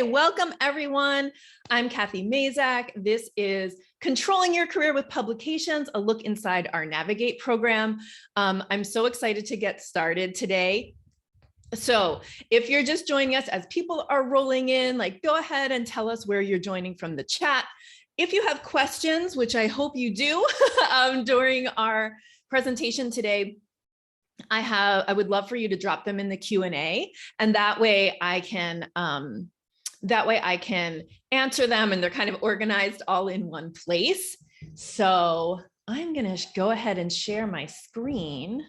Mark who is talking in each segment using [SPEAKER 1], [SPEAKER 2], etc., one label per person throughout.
[SPEAKER 1] Welcome everyone. I'm Kathy Mazak. This is Controlling Your Career with Publications, a look inside our Navigate program. I'm so excited to get started today. So if you're just joining us as people are rolling in, go ahead and tell us where you're joining from the chat. If you have questions, which I hope you do during our presentation today, I would love for you to drop them in the Q&A, and that way I can answer them, and they're kind of organized all in one place. So I'm going to go ahead and share my screen.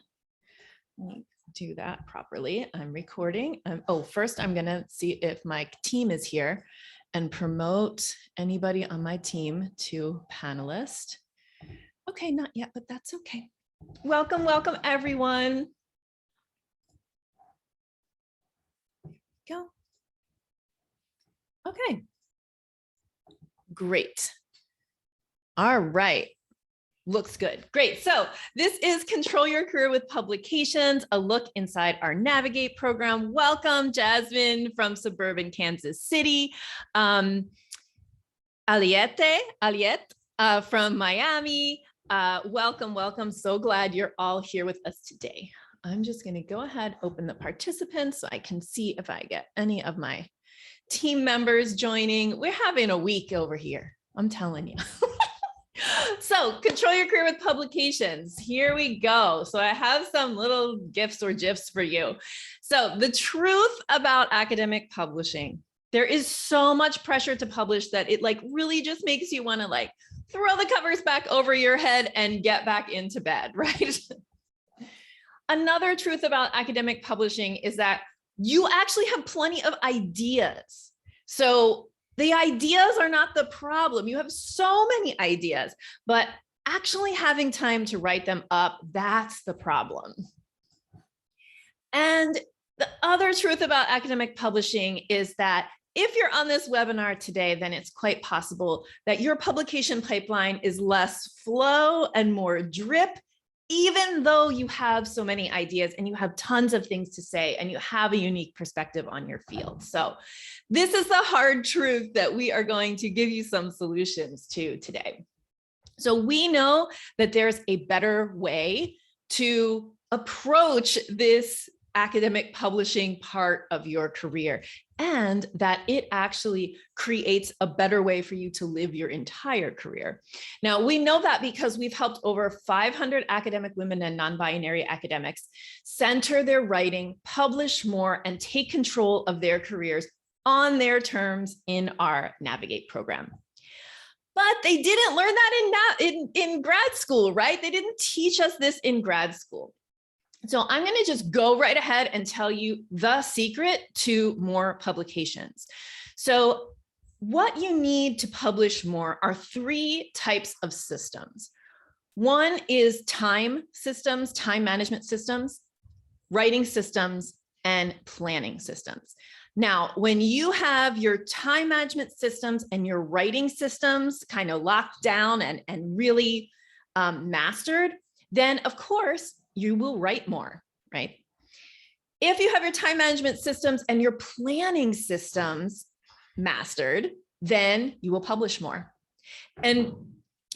[SPEAKER 1] Let me do that properly. I'm recording. First I'm going to see if my team is here and promote anybody on my team to panelist. Okay, not yet, but that's okay. Welcome, welcome everyone. Go. Okay, great. All right, looks good. Great. So this is Control Your Career with Publications, a look inside our Navigate program. Welcome, Jasmine from suburban Kansas City. Aliette from Miami. Welcome, welcome. So glad you're all here with us today. I'm just going to go ahead, open the participants so I can see if I get any of my team members joining. We're having a week over here, I'm telling you. So Control Your Career with Publications. Here we go. So I have some little GIFs or GIFs for you. So the truth about academic publishing, there is so much pressure to publish that it really just makes you want to throw the covers back over your head and get back into bed, right? Another truth about academic publishing is that you actually have plenty of ideas. So the ideas are not the problem. You have so many ideas, but actually having time to write them up, that's the problem. And the other truth about academic publishing is that if you're on this webinar today, then it's quite possible that your publication pipeline is less flow and more drip, even though you have so many ideas and you have tons of things to say and you have a unique perspective on your field. So this is the hard truth that we are going to give you some solutions to today. So we know that there's a better way to approach this academic publishing part of your career, and that it actually creates a better way for you to live your entire career. Now, we know that because we've helped over 500 academic women and non-binary academics center their writing, publish more, and take control of their careers on their terms in our Navigate program. But they didn't learn that in grad school, right? They didn't teach us this in grad school. So I'm going to just go right ahead and tell you the secret to more publications. So what you need to publish more are 3 types of systems. One is time systems, time management systems, writing systems, and planning systems. Now, when you have your time management systems and your writing systems kind of locked down and really mastered, then of course, you will write more, right? If you have your time management systems and your planning systems mastered, then you will publish more. And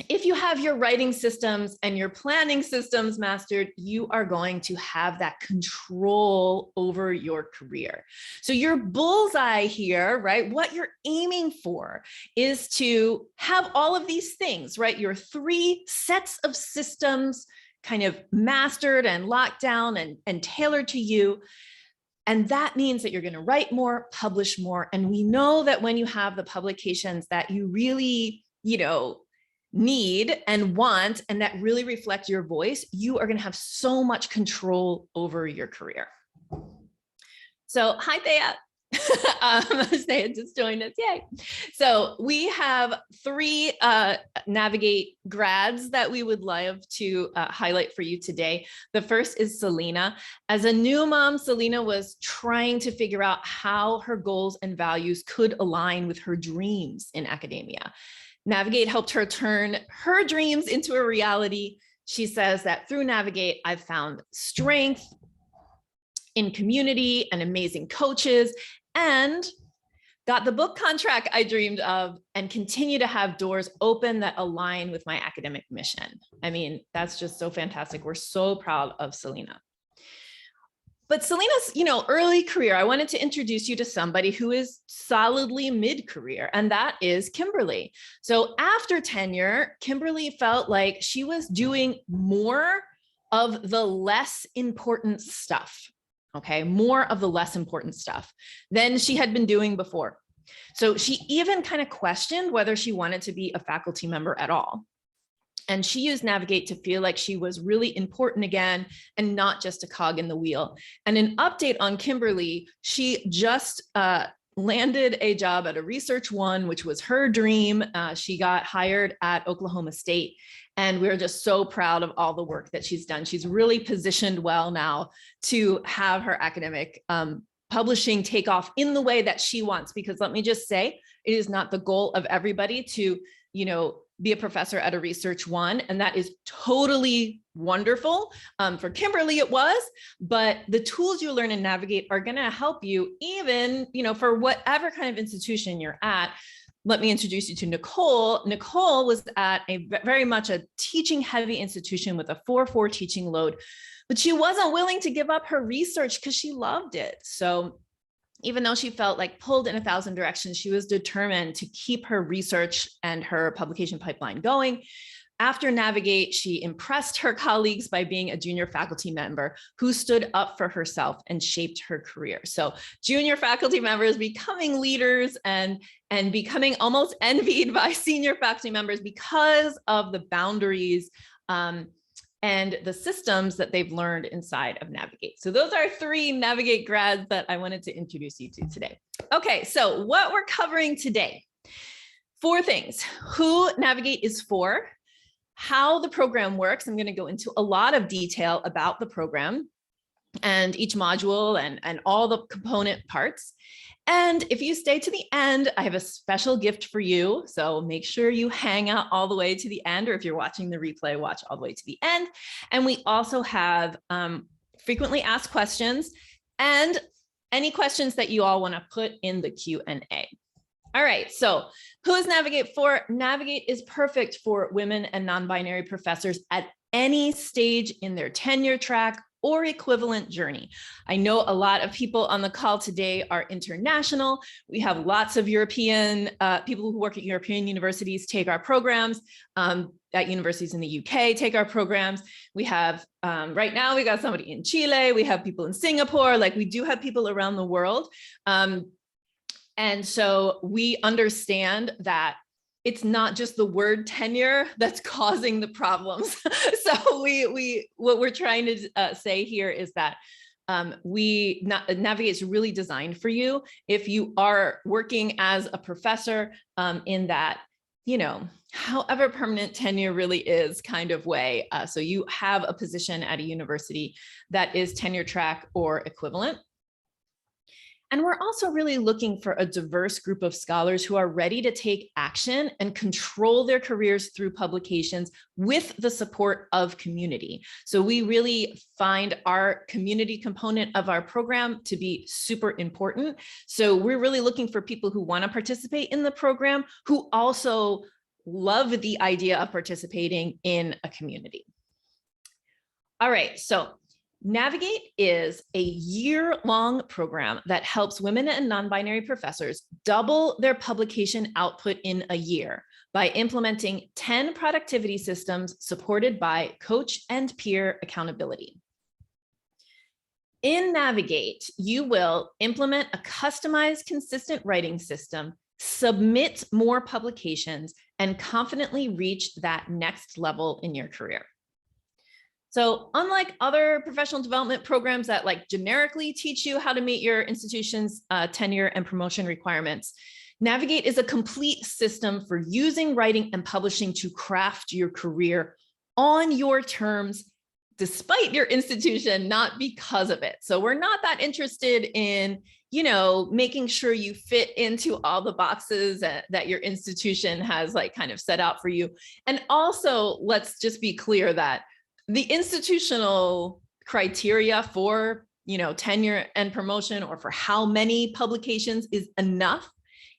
[SPEAKER 1] if you have your writing systems and your planning systems mastered, you are going to have that control over your career. So your bullseye here, right? What you're aiming for is to have all of these things, right? Your 3 sets of systems kind of mastered and locked down and tailored to you. And that means that you're going to write more, publish more. And we know that when you have the publications that you really, need and want, and that really reflect your voice, you are going to have so much control over your career. So hi, Thea. Thea just joined us, yay. So we have 3 Navigate grads that we would love to highlight for you today. The first is Selena. As a new mom, Selena was trying to figure out how her goals and values could align with her dreams in academia. Navigate helped her turn her dreams into a reality. She says that through Navigate, I've found strength in community and amazing coaches, and got the book contract I dreamed of, and continue to have doors open that align with my academic mission. I mean, that's just so fantastic. We're so proud of Selena. But Selena's, early career, I wanted to introduce you to somebody who is solidly mid-career, and that is Kimberly. So after tenure, Kimberly felt like she was doing more of the less important stuff. Okay, more of the less important stuff than she had been doing before. So she even kind of questioned whether she wanted to be a faculty member at all. And she used Navigate to feel like she was really important again and not just a cog in the wheel. And an update on Kimberly, she just landed a job at a Research One, which was her dream. She got hired at Oklahoma State. And we're just so proud of all the work that she's done. She's really positioned well now to have her academic publishing take off in the way that she wants, because let me just say, it is not the goal of everybody to, be a professor at a Research One, and that is totally wonderful. For Kimberly, it was, but the tools you learn in Navigate are going to help you even, for whatever kind of institution you're at. Let me introduce you to Nicole. Nicole was at a very much a teaching heavy institution with a 4-4 teaching load, but she wasn't willing to give up her research because she loved it. So even though she felt like pulled in 1,000 directions, she was determined to keep her research and her publication pipeline going. After Navigate, she impressed her colleagues by being a junior faculty member who stood up for herself and shaped her career. So junior faculty members becoming leaders and becoming almost envied by senior faculty members because of the boundaries and the systems that they've learned inside of Navigate. So those are 3 Navigate grads that I wanted to introduce you to today. Okay, so what we're covering today, 4 things: who Navigate is for, how the program works. I'm going to go into a lot of detail about the program and each module and all the component parts. And if you stay to the end, I have a special gift for you. So make sure you hang out all the way to the end, or if you're watching the replay, watch all the way to the end. And we also have frequently asked questions and any questions that you all want to put in the Q&A. All right, so who is Navigate for? Navigate is perfect for women and non-binary professors at any stage in their tenure track or equivalent journey. I know a lot of people on the call today are international. We have lots of European people who work at European universities take our programs, at universities in the UK take our programs. We have, right now, we got somebody in Chile, we have people in Singapore, like we do have people around the world. And so we understand that it's not just the word tenure that's causing the problems. So what we're trying to say here is that Navigate is really designed for you if you are working as a professor in that, however permanent tenure really is kind of way. So you have a position at a university that is tenure track or equivalent. And we're also really looking for a diverse group of scholars who are ready to take action and control their careers through publications with the support of community. So we really find our community component of our program to be super important. So we're really looking for people who want to participate in the program, who also love the idea of participating in a community. All right, so Navigate is a year-long program that helps women and non-binary professors double their publication output in a year by implementing 10 productivity systems supported by coach and peer accountability. In Navigate, you will implement a customized, consistent writing system, submit more publications, and confidently reach that next level in your career. So unlike other professional development programs that generically teach you how to meet your institution's tenure and promotion requirements, Navigate is a complete system for using writing and publishing to craft your career on your terms, despite your institution, not because of it. So we're not that interested in, making sure you fit into all the boxes that your institution has kind of set out for you. And also, let's just be clear that the institutional criteria for, tenure and promotion, or for how many publications is enough,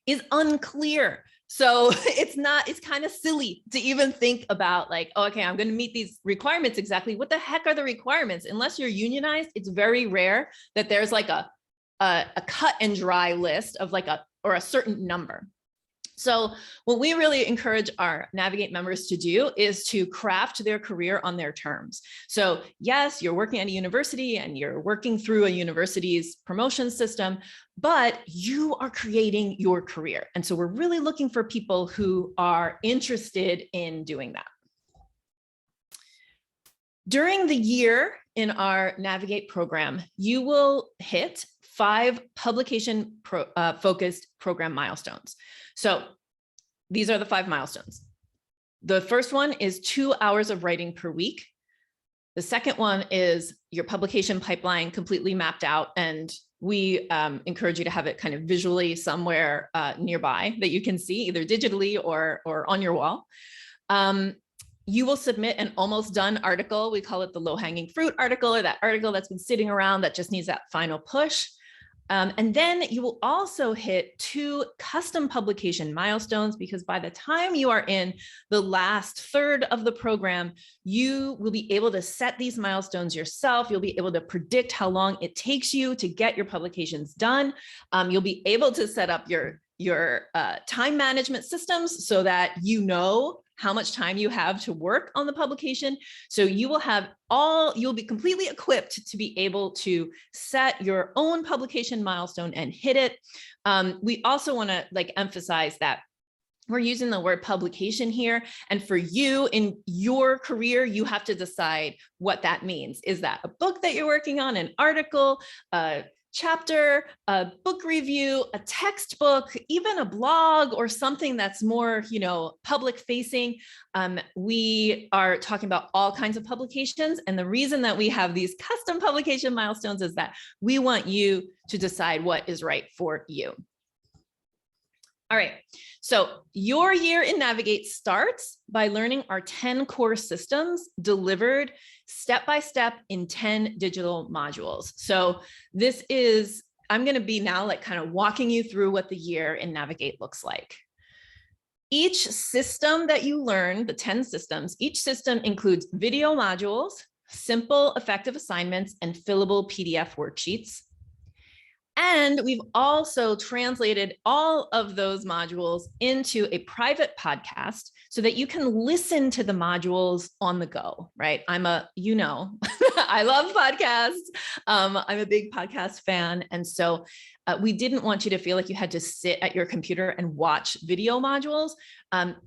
[SPEAKER 1] is unclear. So it's kind of silly to even think about like, oh, okay, I'm going to meet these requirements exactly. What the heck are the requirements? Unless you're unionized, it's very rare that there's like a cut and dry list of like a certain number. So what we really encourage our Navigate members to do is to craft their career on their terms. So yes, you're working at a university and you're working through a university's promotion system, but you are creating your career. And so we're really looking for people who are interested in doing that. During the year in our Navigate program, you will hit 5 publication focused program milestones. So these are the 5 milestones. The first one is 2 hours of writing per week. The second one is your publication pipeline completely mapped out, and we encourage you to have it kind of visually somewhere nearby that you can see either digitally or on your wall. You will submit an almost done article. We call it the low-hanging fruit article, or that article that's been sitting around that just needs that final push. And then you will also hit 2 custom publication milestones, because by the time you are in the last third of the program, you will be able to set these milestones yourself. You'll be able to predict how long it takes you to get your publications done. You'll be able to set up your time management systems so that you know how much time you have to work on the publication. So you will have you'll be completely equipped to be able to set your own publication milestone and hit it. We also want to emphasize that we're using the word publication here. And for you in your career, you have to decide what that means. Is that a book that you're working on, an article, chapter, a book review, a textbook, even a blog, or something that's more, public facing? We are talking about all kinds of publications. And the reason that we have these custom publication milestones is that we want you to decide what is right for you. All right, so your year in Navigate starts by learning our 10 core systems delivered step-by-step in 10 digital modules. So this is, I'm going to be now kind of walking you through what the year in Navigate looks like. Each system that you learn, the 10 systems, each system includes video modules, simple effective assignments, and fillable PDF worksheets. And we've also translated all of those modules into a private podcast so that you can listen to the modules on the go, right? I love podcasts. I'm a big podcast fan. And so we didn't want you to feel like you had to sit at your computer and watch video modules.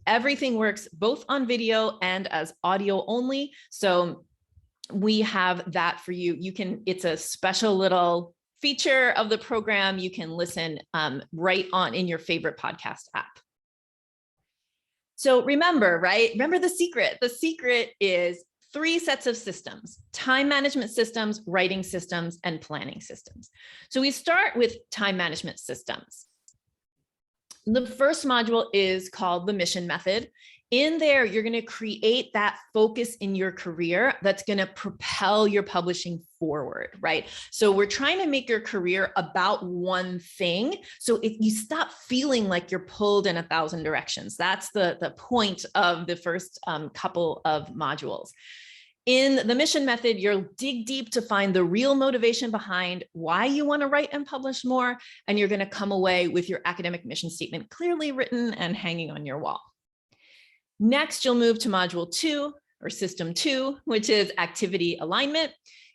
[SPEAKER 1] Everything works both on video and as audio only. So we have that for you. It's a special little feature of the program. You can listen right on in your favorite podcast app. So remember the secret. The secret is 3 sets of systems: time management systems, writing systems, and planning systems. So we start with time management systems. The first module is called the mission method. In there, you're going to create that focus in your career that's going to propel your publishing forward, right? So we're trying to make your career about one thing. So if you stop feeling like you're pulled in 1,000 directions, that's the point of the first couple of modules. In the mission method, you'll dig deep to find the real motivation behind why you want to write and publish more, and you're going to come away with your academic mission statement clearly written and hanging on your wall. Next, you'll move to module 2 or system 2, which is activity alignment.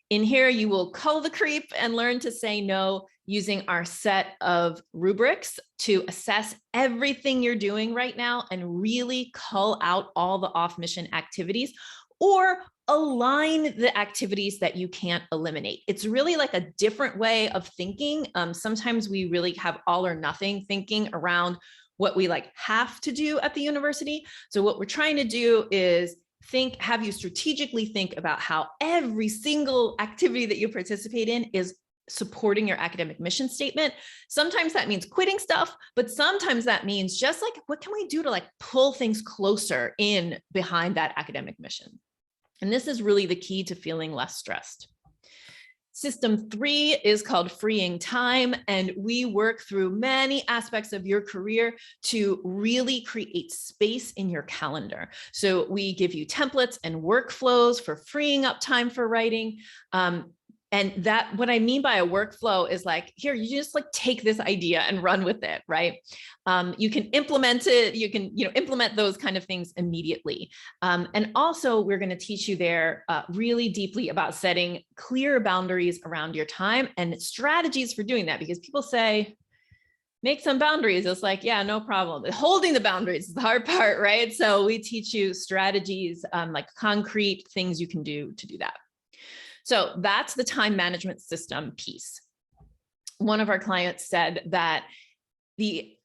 [SPEAKER 1] In here, you will cull the creep and learn to say no using our set of rubrics to assess everything you're doing right now and really cull out all the off-mission activities, or align the activities that you can't eliminate. It's really like a different way of thinking. Sometimes we really have all or nothing thinking around what we have to do at the university. So what we're trying to do is have you strategically think about how every single activity that you participate in is supporting your academic mission statement. Sometimes that means quitting stuff, but sometimes that means just what can we do to pull things closer in behind that academic mission? And this is really the key to feeling less stressed. System 3 is called freeing time, and we work through many aspects of your career to really create space in your calendar. So we give you templates and workflows for freeing up time for writing. And that, what I mean by a workflow is like, here, you just like take this idea and run with it, right? You can implement it. You can, implement those kind of things immediately. And also we're going to teach you there really deeply about setting clear boundaries around your time and strategies for doing that, because people say, make some boundaries. It's like, yeah, no problem. Holding the boundaries is the hard part, right? So we teach you strategies, like concrete things you can do to do that. So that's the time management system piece. One of our clients said that the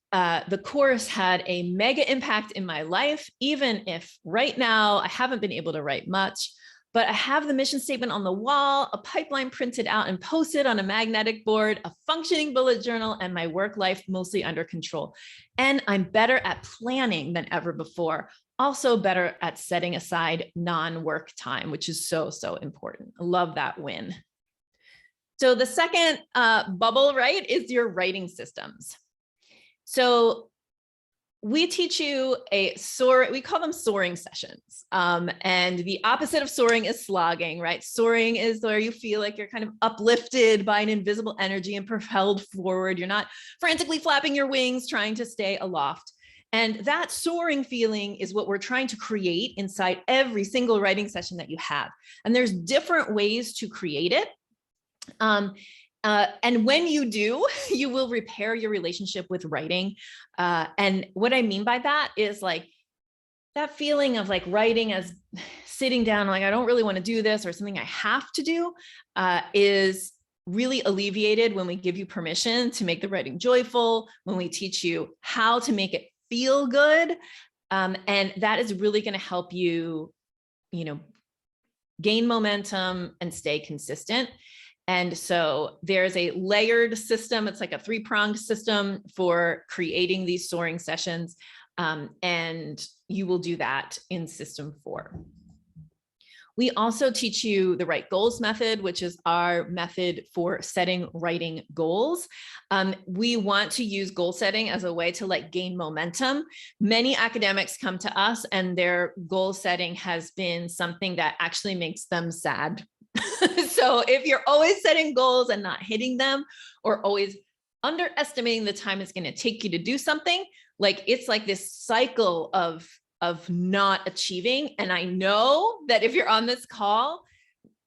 [SPEAKER 1] course had a mega impact in my life, even if right now I haven't been able to write much, but I have the mission statement on the wall, a pipeline printed out and posted on a magnetic board, a functioning bullet journal, and my work life mostly under control. And I'm better at planning than ever before. Also better at setting aside non-work time, which is so, so important. I love that win. So the second bubble, right, is your writing systems. So we teach you we call them soaring sessions. And the opposite of soaring is slogging, right? Soaring is where you feel like you're kind of uplifted by an invisible energy and propelled forward. You're not frantically flapping your wings, trying to stay aloft. And that soaring feeling is what we're trying to create inside every single writing session that you have. And there's different ways to create it. And when you do, you will repair your relationship with writing. And what I mean by that is like that feeling of like writing as sitting down, like, I don't really want to do this, or something I have to do, is really alleviated when we give you permission to make the writing joyful, when we teach you how to make it feel good. And that is really going to help you, gain momentum and stay consistent. And so there's a layered system. It's like a 3-pronged system for creating these soaring sessions. And you will do that in System 4. We also teach you the Write Goals method, which is our method for setting writing goals. We want to use goal setting as a way to like gain momentum. Many academics come to us and their goal setting has been something that actually makes them sad. So if you're always setting goals and not hitting them, or always underestimating the time it's going to take you to do something, like it's like this cycle of not achieving. And I know that if you're on this call,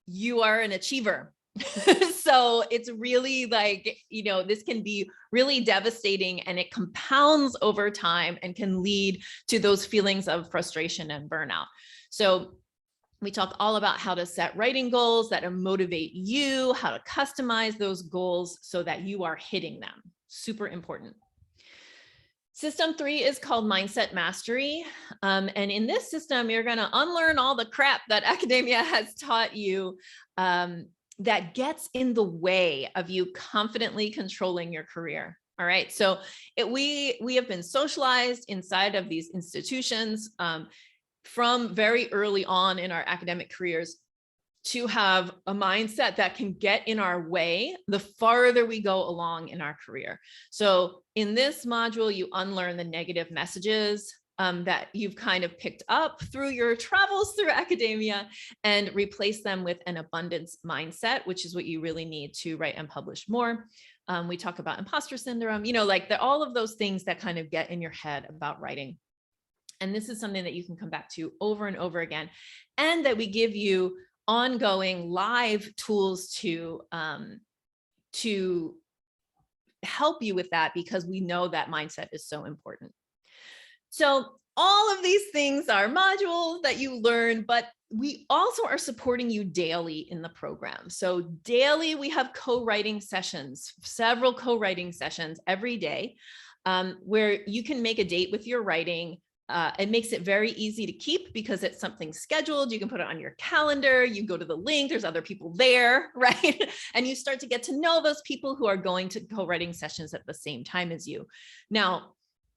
[SPEAKER 1] you are an achiever. So it's really like, this can be really devastating, and it compounds over time and can lead to those feelings of frustration and burnout. So we talk all about how to set writing goals that motivate you, how to customize those goals so that you are hitting them. Super important. System 3 is called Mindset Mastery. And in this system, you're going to unlearn all the crap that academia has taught you that gets in the way of you confidently controlling your career. All right. So we have been socialized inside of these institutions from very early on in our academic careers to have a mindset that can get in our way the farther we go along in our career. So in this module, you unlearn the negative messages that you've kind of picked up through your travels through academia, and replace them with an abundance mindset, which is what you really need to write and publish more. We talk about imposter syndrome, all of those things that kind of get in your head about writing. And this is something that you can come back to over and over again, and that we give you ongoing live tools to help you with that, because we know that mindset is so important. So all of these things are modules that you learn, but we also are supporting you daily in the program. So daily we have co-writing sessions, several co-writing sessions every day, where you can make a date with your writing. It makes it very easy to keep because it's something scheduled. You can put it on your calendar. You go to the link, there's other people there, right? And you start to get to know those people who are going to co-writing sessions at the same time as you. Now,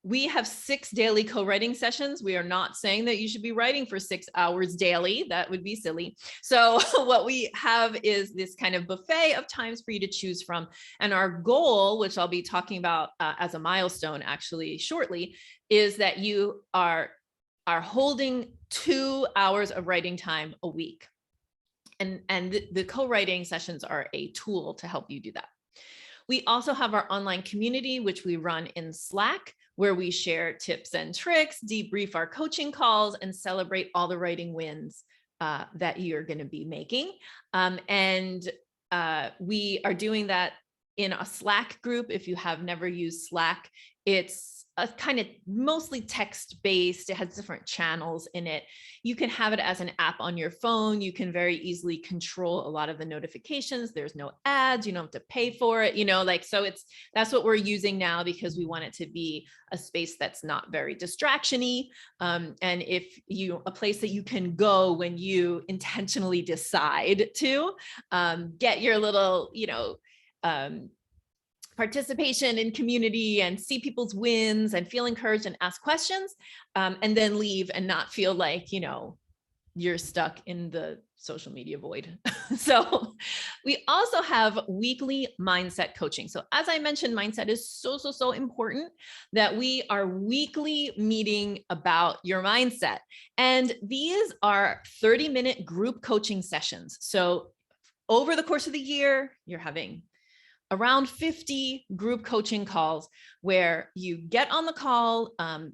[SPEAKER 1] We have 6 daily co-writing sessions. We are not saying that you should be writing for 6 hours daily. That would be silly. So what we have is this kind of buffet of times for you to choose from. And our goal, which I'll be talking about as a milestone actually shortly, is that you are holding 2 hours of writing time a week. And the co-writing sessions are a tool to help you do that. We also have our online community, which we run in Slack, where we share tips and tricks, debrief our coaching calls, and celebrate all the writing wins that you're going to be making. We are doing that in a Slack group. If you have never used Slack, it's a kind of mostly text-based. It has different channels in it. You can have it as an app on your phone. You can very easily control a lot of the notifications. There's no ads. You don't have to pay for it, so that's what we're using now, because we want it to be a space that's not very distraction-y. And a place that you can go when you intentionally decide to get your little, participation in community and see people's wins and feel encouraged and ask questions, and then leave and not feel like, you're stuck in the social media void. So we also have weekly mindset coaching. So as I mentioned, mindset is so important, that we are weekly meeting about your mindset. And these are 30-minute group coaching sessions. So over the course of the year, you're having around 50 group coaching calls where you get on the call.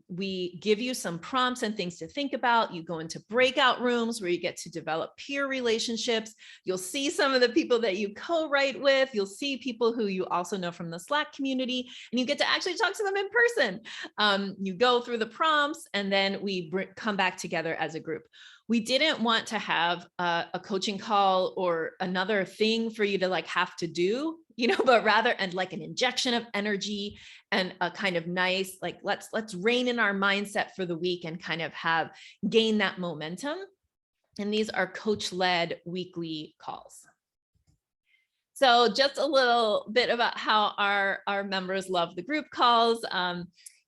[SPEAKER 1] We give you some prompts and things to think about. You go into breakout rooms where you get to develop peer relationships. You'll see some of the people that you co-write with. You'll see people who you also know from the Slack community, and you get to actually talk to them in person. You go through the prompts, and then we come back together as a group. We didn't want to have a coaching call or another thing for you to have to do, but rather, and like an injection of energy and a kind of nice, let's rein in our mindset for the week and kind of gain that momentum. And these are coach-led weekly calls. So just a little bit about how our members love the group calls.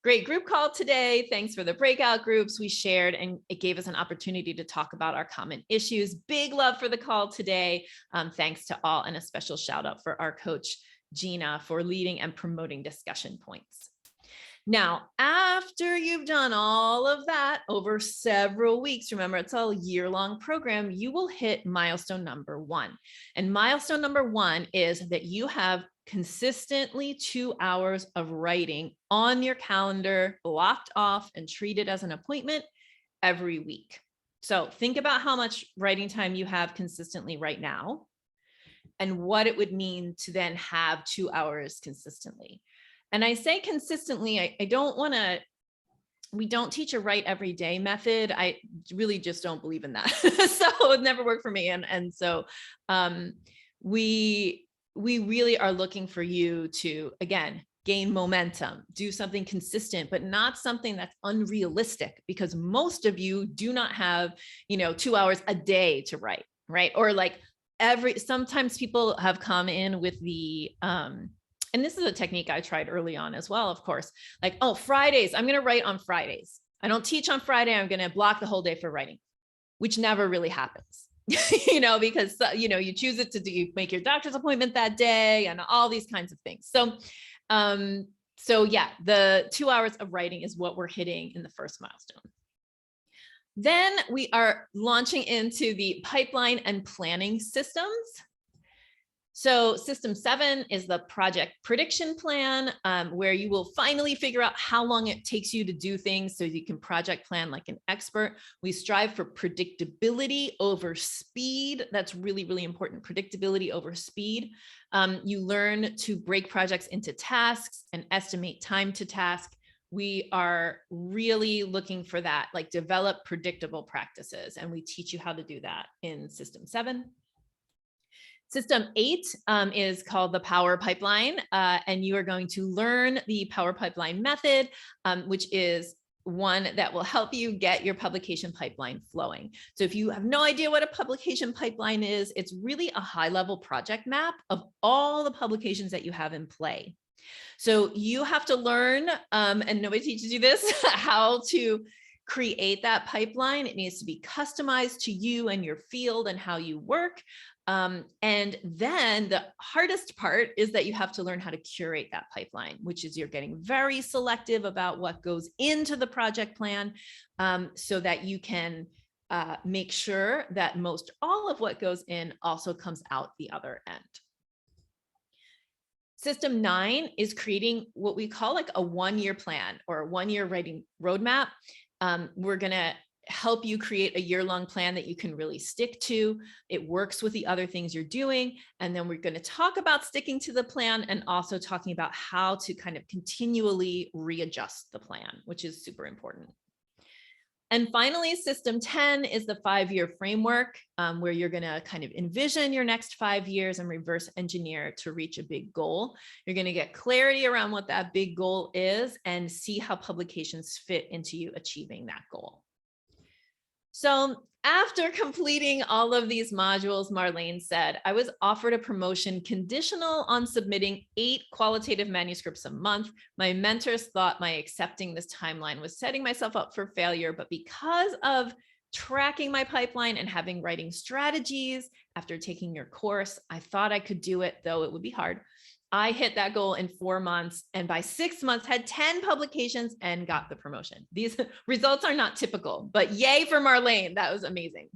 [SPEAKER 1] Great group call today. Thanks for the breakout groups we shared, and it gave us an opportunity to talk about our common issues. Big love for the call today. Thanks to all, and a special shout out for our coach, Gina, for leading and promoting discussion points. Now, after you've done all of that over several weeks, remember it's a year-long program, you will hit milestone number 1. And milestone number 1 is that you have consistently 2 hours of writing on your calendar, blocked off and treated as an appointment every week. So think about how much writing time you have consistently right now, and what it would mean to then have 2 hours consistently. And I say consistently, I don't want to, we don't teach a write every day method. I really just don't believe in that. So it never worked for me. And so we really are looking for you to, again, gain momentum, do something consistent, but not something that's unrealistic, because most of you do not have, 2 hours a day to write, right? Or sometimes people have come in with the, and this is a technique I tried early on as well, of course, oh, Fridays, I'm going to write on Fridays. I don't teach on Friday. I'm going to block the whole day for writing, which never really happens, because, you choose it to do, you make your doctor's appointment that day and all these kinds of things. So yeah, the 2 hours of writing is what we're hitting in the first milestone. Then we are launching into the pipeline and planning systems. So system 7 is the project prediction plan, where you will finally figure out how long it takes you to do things so you can project plan like an expert. We strive for predictability over speed. That's really, really important. Predictability over speed. You learn to break projects into tasks and estimate time to task. We are really looking for that, develop predictable practices. And we teach you how to do that in system 7. System 8 is called the Power Pipeline, and you are going to learn the Power Pipeline method, which is one that will help you get your publication pipeline flowing. So if you have no idea what a publication pipeline is, it's really a high-level project map of all the publications that you have in play. So you have to learn, and nobody teaches you this, how to create that pipeline. It needs to be customized to you and your field and how you work. And then the hardest part is that you have to learn how to curate that pipeline, which is you're getting very selective about what goes into the project plan, so that you can make sure that most all of what goes in also comes out the other end. System 9 is creating what we call like a one-year plan or a one-year writing roadmap. We're going to help you create a year-long plan that you can really stick to. It works with the other things you're doing. And then we're going to talk about sticking to the plan and also talking about how to kind of continually readjust the plan, which is super important. And finally, system 10 is the 5-year framework, where you're going to kind of envision your next 5 years and reverse engineer to reach a big goal. You're going to get clarity around what that big goal is and see how publications fit into you achieving that goal. So after completing all of these modules, Marlene said, I was offered a promotion conditional on submitting 8 qualitative manuscripts a month. My mentors thought my accepting this timeline was setting myself up for failure, but because of tracking my pipeline and having writing strategies after taking your course, I thought I could do it, though it would be hard. I hit that goal in 4 months, and by 6 months had 10 publications and got the promotion. These results are not typical, but yay for Marlene. That was amazing.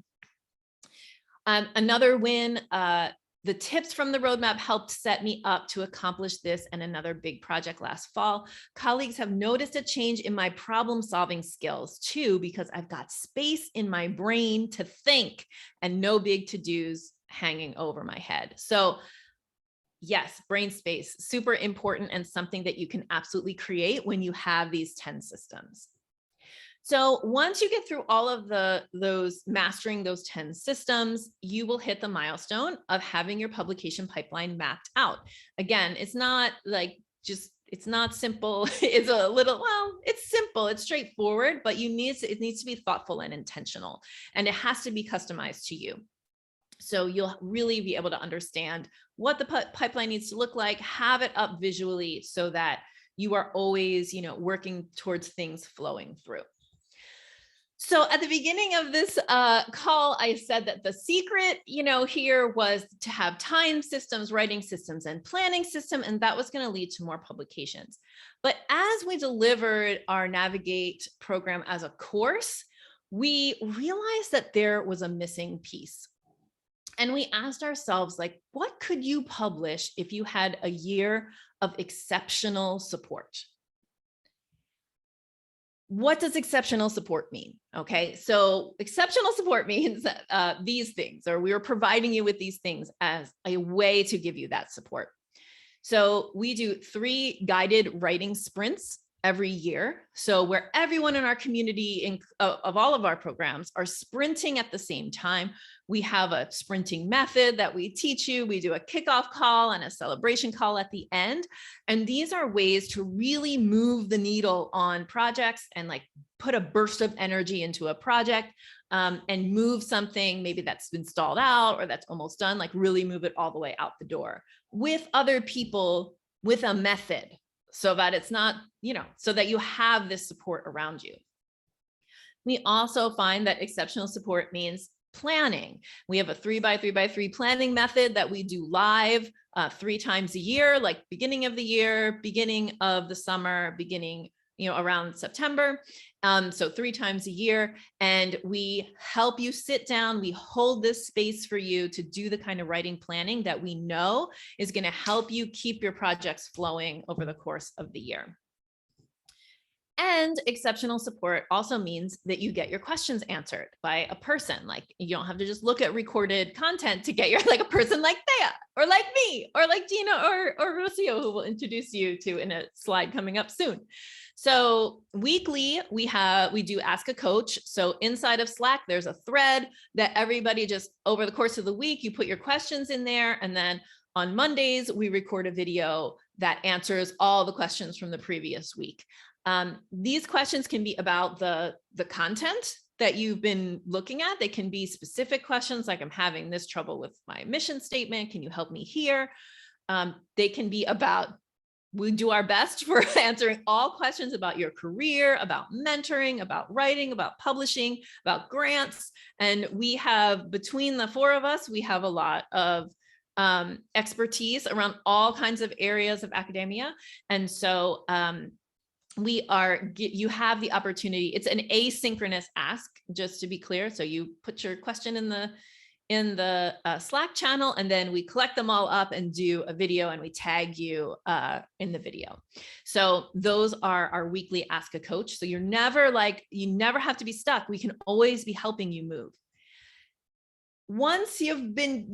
[SPEAKER 1] Another win, the tips from the roadmap helped set me up to accomplish this and another big project last fall. Colleagues have noticed a change in my problem-solving skills too, because I've got space in my brain to think and no big to-dos hanging over my head. So yes, brain space, super important and something that you can absolutely create when you have these 10 systems. So once you get through all of mastering those 10 systems, you will hit the milestone of having your publication pipeline mapped out. Again, it's not like it's not simple. It's a little, well, it's simple, it's straightforward, but it needs to be thoughtful and intentional, and it has to be customized to you. So you'll really be able to understand what the pipeline needs to look like, have it up visually so that you are always, working towards things flowing through. So at the beginning of this call, I said that the secret, here was to have time systems, writing systems, and planning system, and that was going to lead to more publications. But as we delivered our Navigate program as a course, we realized that there was a missing piece. And we asked ourselves, like, what could you publish if you had a year of exceptional support? What does exceptional support mean? Okay, so exceptional support means that these things, or we were providing you with these things as a way to give you that support. So we do 3 guided writing sprints every year. So where everyone in our community of all of our programs are sprinting at the same time, we have a sprinting method that we teach you. We do a kickoff call and a celebration call at the end. And these are ways to really move the needle on projects and like put a burst of energy into a project, and move something maybe that's been stalled out or that's almost done, like really move it all the way out the door with other people with a method, so that it's not, so that you have this support around you. We also find that exceptional support means planning. We have a 3x3x3 planning method that we do live 3 times a year, like beginning of the year, beginning of the summer, beginning, around September. So 3 times a year, and we help you sit down. We hold this space for you to do the kind of writing planning that we know is going to help you keep your projects flowing over the course of the year. And exceptional support also means that you get your questions answered by a person. Like, you don't have to just look at recorded content to get a person like Thea, or like me, or like Gina, or Rocio, who will introduce you to in a slide coming up soon. So weekly, we do Ask a Coach. So inside of Slack, there's a thread that everybody just over the course of the week, you put your questions in there. And then on Mondays, we record a video that answers all the questions from the previous week. These questions can be about the content that you've been looking at. They can be specific questions like, I'm having this trouble with my mission statement. Can you help me here? They can be about we do our best for answering all questions about your career, about mentoring, about writing, about publishing, about grants. And we have, between the four of us, we have a lot of expertise around all kinds of areas of academia. And so you have the opportunity. It's an asynchronous ask, just to be clear. So you put your question in the Slack channel, and then we collect them all up and do a video, and we tag you in the video. So those are our weekly Ask a Coach. So you never have to be stuck. We can always be helping you move. Once you've been,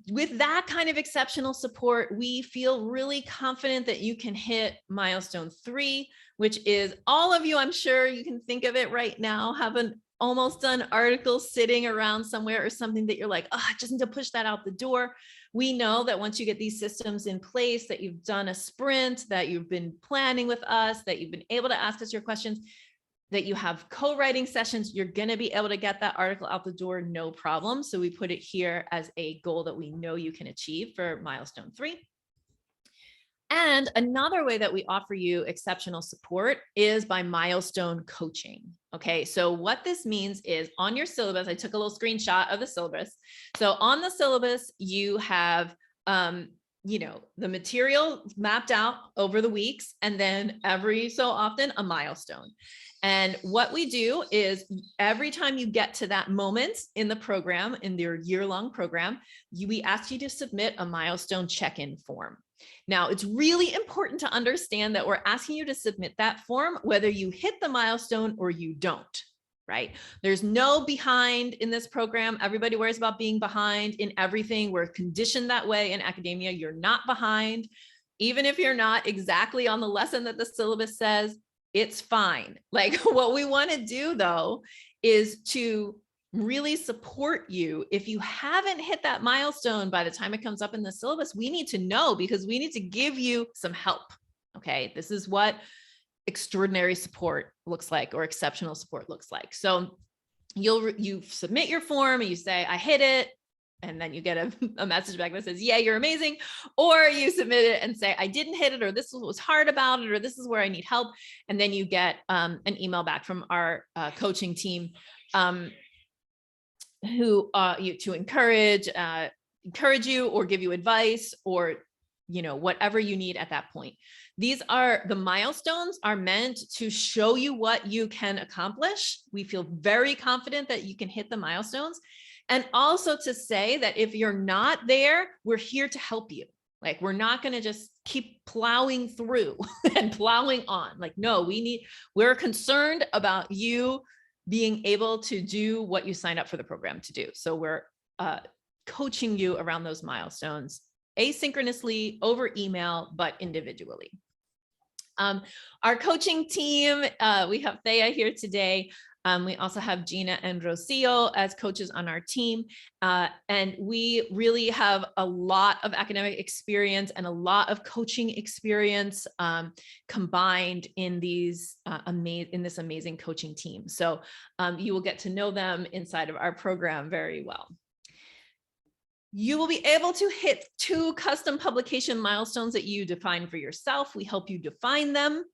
[SPEAKER 1] with that kind of exceptional support, we feel really confident that you can hit milestone 3, which is all of you, I'm sure you can think of it right now, have an almost done article sitting around somewhere or something that you're like, oh, I just need to push that out the door. We know that once you get these systems in place, that you've done a sprint, that you've been planning with us, that you've been able to ask us your questions, that you have co-writing sessions, you're going to be able to get that article out the door, no problem. So we put it here as a goal that we know you can achieve for milestone 3. And another way that we offer you exceptional support is by milestone coaching. Okay, so what this means is on your syllabus, I took a little screenshot of the syllabus. So on the syllabus, you have the material mapped out over the weeks, and then every so often a milestone. And what we do is every time you get to that moment in the program, in your year-long program, we ask you to submit a milestone check-in form. Now, it's really important to understand that we're asking you to submit that form whether you hit the milestone or you don't, right? There's no behind in this program. Everybody worries about being behind in everything. We're conditioned that way in academia. You're not behind. Even if you're not exactly on the lesson that the syllabus says, it's fine. Like, what we want to do though is to really support you. If you haven't hit that milestone by the time it comes up in the syllabus, we need to know, because we need to give you some help. Okay, this is what extraordinary support looks like, or exceptional support looks like. So you submit your form and you say, I hit it. And then you get a message back that says, yeah, you're amazing. Or you submit it and say, I didn't hit it, or this was hard about it, or this is where I need help. And then you get an email back from our coaching team who to encourage you or give you advice, or whatever you need at that point. The milestones are meant to show you what you can accomplish. We feel very confident that you can hit the milestones. And also to say that if you're not there, we're here to help you. Like, we're not going to just keep plowing through and plowing on. Like, no, we're concerned about you being able to do what you signed up for the program to do. So we're coaching you around those milestones asynchronously over email, but individually. Our coaching team, we have Thea here today. We also have Gina and Rocio as coaches on our team. And we really have a lot of academic experience and a lot of coaching experience combined in this amazing coaching team. So you will get to know them inside of our program very well. You will be able to hit 2 custom publication milestones that you define for yourself. We help you define them.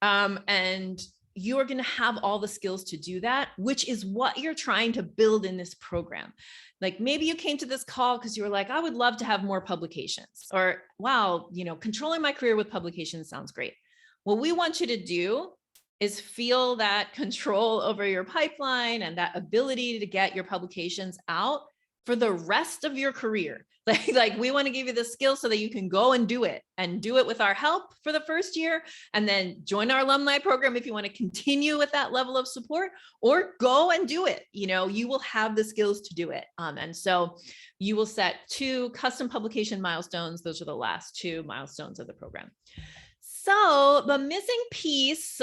[SPEAKER 1] And you are going to have all the skills to do that, which is what you're trying to build in this program. Like, maybe you came to this call because you were like, I would love to have more publications, or wow, controlling my career with publications sounds great. What we want you to do is feel that control over your pipeline and that ability to get your publications out for the rest of your career. Like we want to give you the skills so that you can go and do it with our help for the first year, and then join our alumni program if you want to continue with that level of support, or go and do it. You will have the skills to do it. And so you will set 2 custom publication milestones. Those are the last 2 milestones of the program. So the missing piece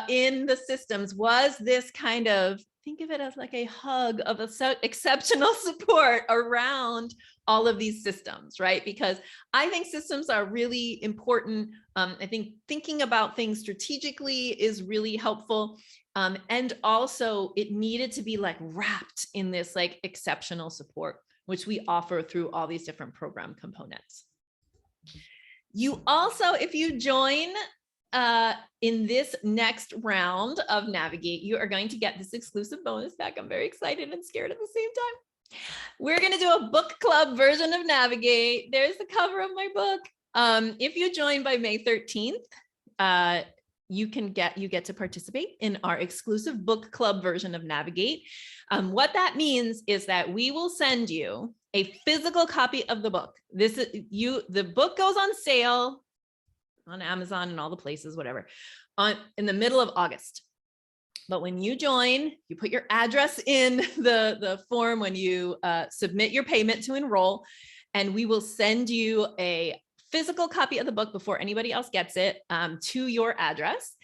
[SPEAKER 1] in the systems was this kind of, think of it as like a hug of exceptional support around all of these systems, right? Because I think systems are really important. I think thinking about things strategically is really helpful. And also it needed to be like wrapped in this like exceptional support, which we offer through all these different program components. You also, if you join in this next round of Navigate, you are going to get this exclusive bonus pack. I'm very excited and scared at the same time. We're going to do a book club version of Navigate. There's the cover of my book. If you join by May 13th, you get to participate in our exclusive book club version of Navigate. What that means is that we will send you a physical copy of the book. The book goes on sale on Amazon and all the places, whatever, in the middle of August. But when you join, you put your address in the form when you submit your payment to enroll, and we will send you a physical copy of the book before anybody else gets it to your address.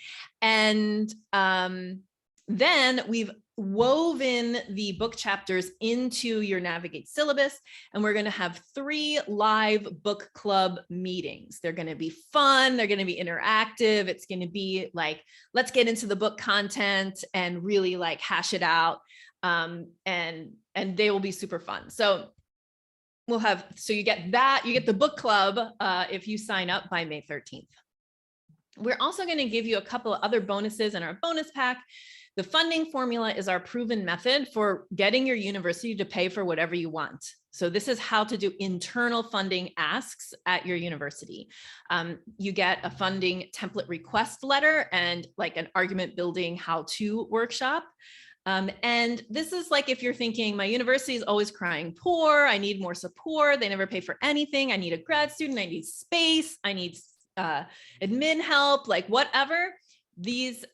[SPEAKER 1] And then we've woven the book chapters into your Navigate syllabus, and we're going to have 3 live book club meetings. They're going to be fun. They're going to be interactive. It's going to be like, let's get into the book content and really like hash it out. And they will be super fun. So you get that, you get the book club if you sign up by May 13th. We're also going to give you a couple of other bonuses in our bonus pack. The funding formula is our proven method for getting your university to pay for whatever you want. So this is how to do internal funding asks at your university. You get a funding template request letter and like an argument building how-to workshop. And this is like, if you're thinking my university is always crying poor, I need more support, they never pay for anything, I need a grad student, I need space, I need admin help, like whatever. This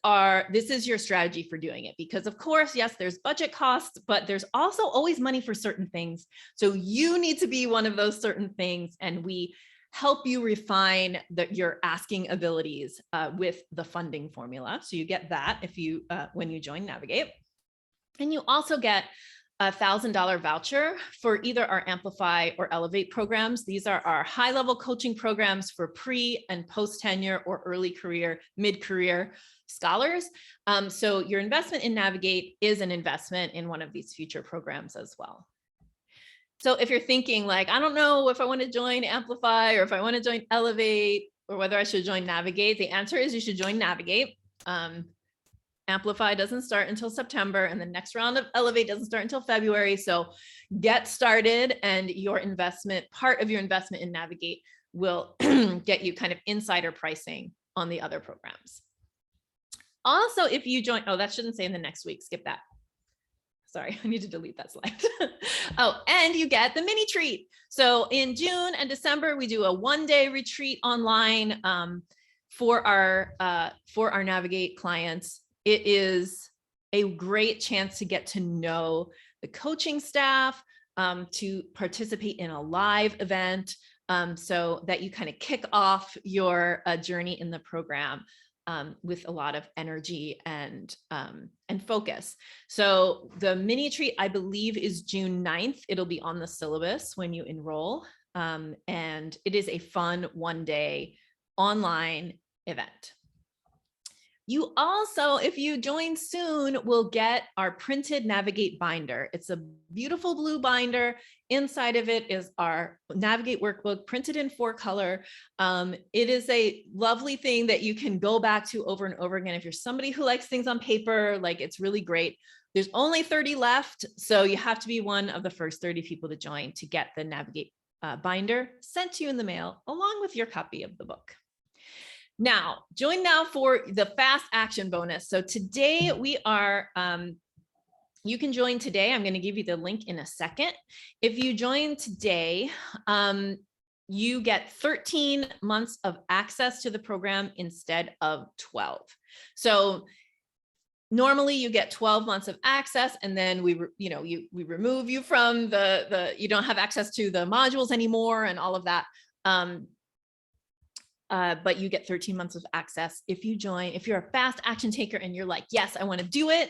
[SPEAKER 1] is your strategy for doing it, because of course, yes, there's budget costs, but there's also always money for certain things. So you need to be one of those certain things, and we help you refine your asking abilities with the funding formula. So you get that when you join Navigate. And you also get a $1,000 voucher for either our Amplify or Elevate programs. These are our high-level coaching programs for pre and post-tenure or early career, mid-career scholars. So your investment in Navigate is an investment in one of these future programs as well. So if you're thinking like, I don't know if I want to join Amplify or if I want to join Elevate or whether I should join Navigate, the answer is you should join Navigate. Amplify doesn't start until September, and the next round of Elevate doesn't start until February. So get started, and part of your investment in Navigate will get you kind of insider pricing on the other programs. Also, if you join, that shouldn't say in the next week, skip that. Sorry, I need to delete that slide. And you get the mini treat. So in June and December, we do a 1-day retreat online for our Navigate clients. It is a great chance to get to know the coaching staff, to participate in a live event, so that you kind of kick off your journey in the program with a lot of energy and focus. So the mini treat, I believe, is June 9th. It'll be on the syllabus when you enroll. And it is a fun 1-day online event. You also, if you join soon, will get our printed Navigate binder. It's a beautiful blue binder. Inside of it is our Navigate workbook printed in 4-color. It is a lovely thing that you can go back to over and over again. If you're somebody who likes things on paper, like, it's really great. There's only 30 left, so you have to be one of the first 30 people to join to get the Navigate binder sent to you in the mail along with your copy of the book. Now, join now for the fast action bonus. So today we are, you can join today. I'm going to give you the link in a second. If you join today, you get 13 months of access to the program instead of 12. So normally you get 12 months of access, and then we remove you from you don't have access to the modules anymore and all of that. But you get 13 months of access if you join. If you're a fast action taker and you're like, yes, I want to do it,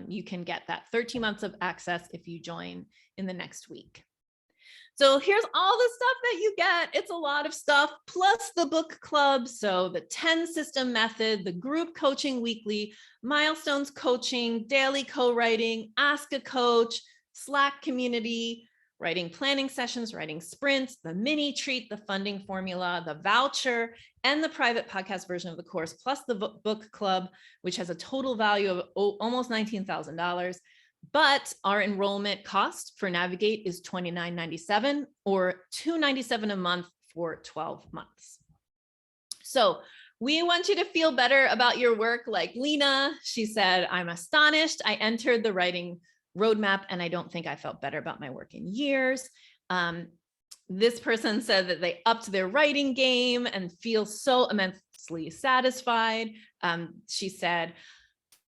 [SPEAKER 1] you can get that 13 months of access if you join in the next week. So here's all the stuff that you get. It's a lot of stuff, plus the book club. So the 10 system method, the group coaching weekly, milestones coaching, daily co-writing, ask a coach, Slack community, writing planning sessions, writing sprints, the mini treat, the funding formula, the voucher, and the private podcast version of the course, plus the book club, which has a total value of almost $19,000. But our enrollment cost for Navigate is $29.97 or $297 a month for 12 months. So we want you to feel better about your work like Lena. She said, I'm astonished. I entered the writing roadmap and I don't think I felt better about my work in years. This person said that they upped their writing game and feel so immensely satisfied. She said,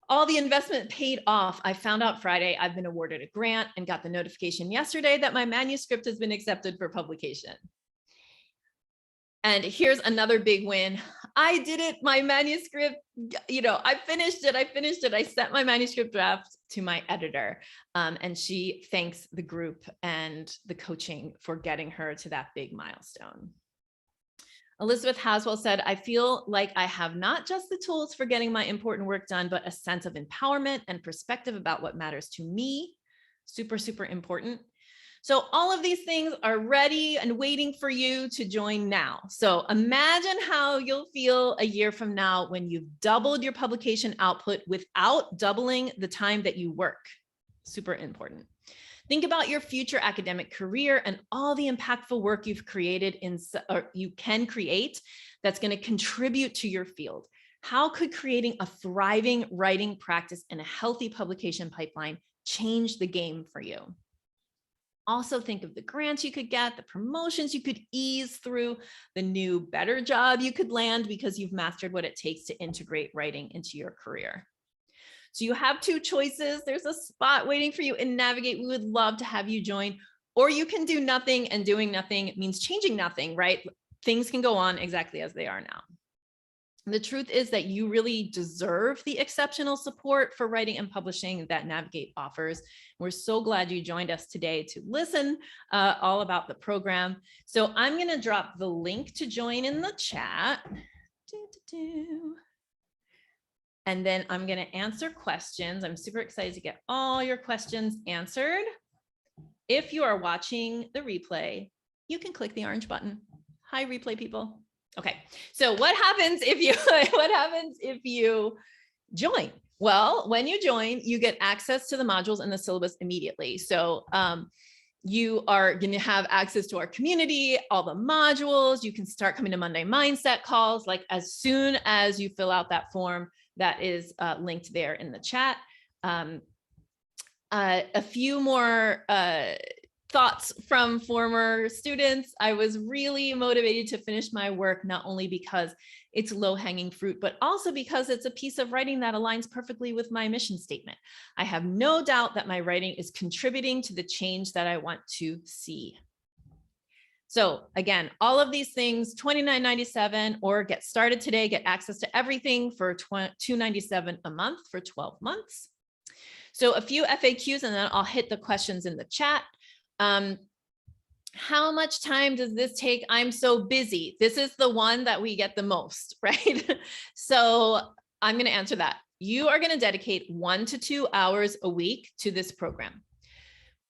[SPEAKER 1] all the investment paid off. I found out Friday I've been awarded a grant and got the notification yesterday that my manuscript has been accepted for publication. And here's another big win. I did it. My manuscript, I finished it. I sent my manuscript draft to my editor. And she thanks the group and the coaching for getting her to that big milestone. Elizabeth Haswell said, I feel like I have not just the tools for getting my important work done, but a sense of empowerment and perspective about what matters to me. Super, super important. So all of these things are ready and waiting for you to join now. So imagine how you'll feel a year from now when you've doubled your publication output without doubling the time that you work. Super important. Think about your future academic career and all the impactful work you've created or you can create that's going to contribute to your field. How could creating a thriving writing practice and a healthy publication pipeline change the game for you? Also think of the grants you could get, the promotions you could ease through, the new, better job you could land because you've mastered what it takes to integrate writing into your career. So you have two choices. There's a spot waiting for you in Navigate. We would love to have you join, or you can do nothing, and doing nothing means changing nothing, right? Things can go on exactly as they are now. The truth is that you really deserve the exceptional support for writing and publishing that Navigate offers. We're so glad you joined us today to listen all about the program. So I'm going to drop the link to join in the chat. And then I'm going to answer questions. I'm super excited to get all your questions answered. If you are watching the replay, you can click the orange button. Hi, replay people. Okay, so what happens if you join? Well, when you join, you get access to the modules and the syllabus immediately. So you are going to have access to our community, all the modules. You can start coming to Monday Mindset calls, like as soon as you fill out that form that is linked there in the chat. A few more thoughts from former students. I was really motivated to finish my work, not only because it's low-hanging fruit, but also because it's a piece of writing that aligns perfectly with my mission statement. I have no doubt that my writing is contributing to the change that I want to see. So again, all of these things, $29.97, or get started today, get access to everything for $297 a month for 12 months. So a few FAQs, and then I'll hit the questions in the chat. How much time does this take? I'm so busy. This is the one that we get the most, right? So I'm going to answer that. You are going to dedicate 1 to 2 hours a week to this program.